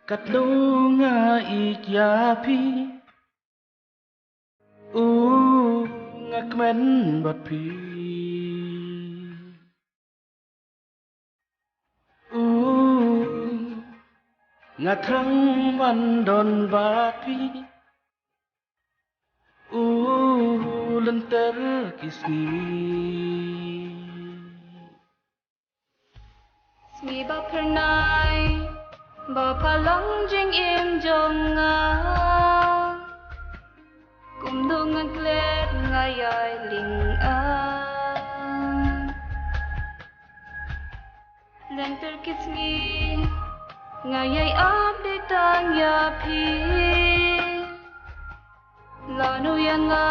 Cắt đâu nga ít ya pi ngak men bot pi nga thang van don ba pi lenter kisni Smi ba pernai ba palang jing im jonga kum dong ngan klet ngayai ling a lenter kisni ngayai ab de tang ya pi lanu yang a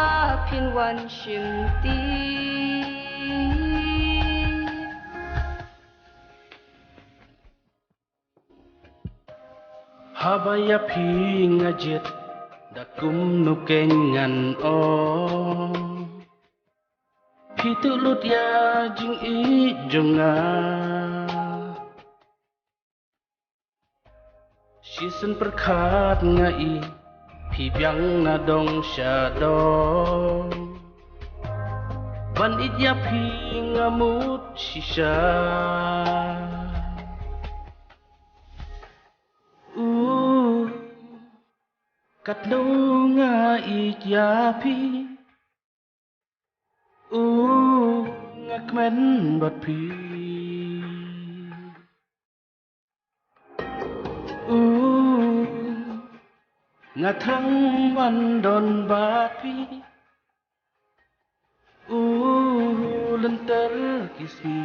pin wan shim ti habaya phi nga jet da kum nu kengan o phi tu lut ya jing i jonga si sun perkhat nga i phi byang na dong sha dong ban it ya phi nga mut shisha cắt đâu nga ít ya pi ngak men bot pi nga thang van don ba pi lenter kismi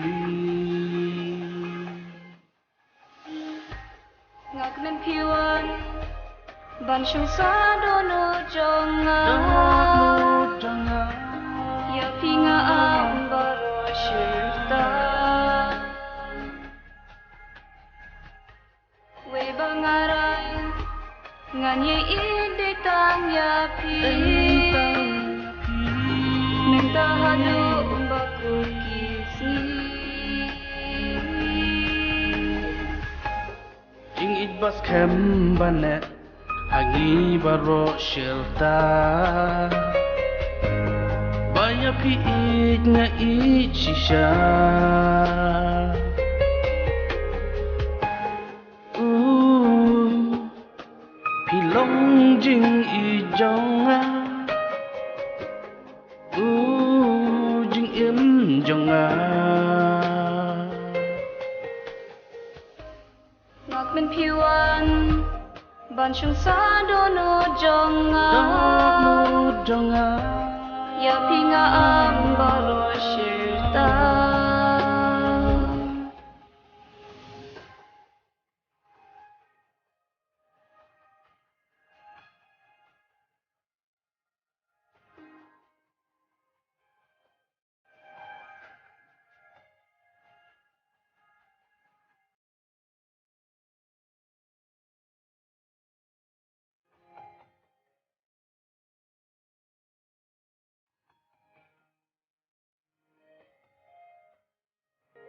ngak men piwan ban shung sa dono jonga ya pinga am baro shirta we bangarai nganye ide tang ya pi menta hadu baku kisi jing it bas kem banet hangi baro shelta baya pi it nga it shisha pi long jing i jonga jing im jonga ngak men piwan ban shung sa dono jonga ya pinga am baro shirta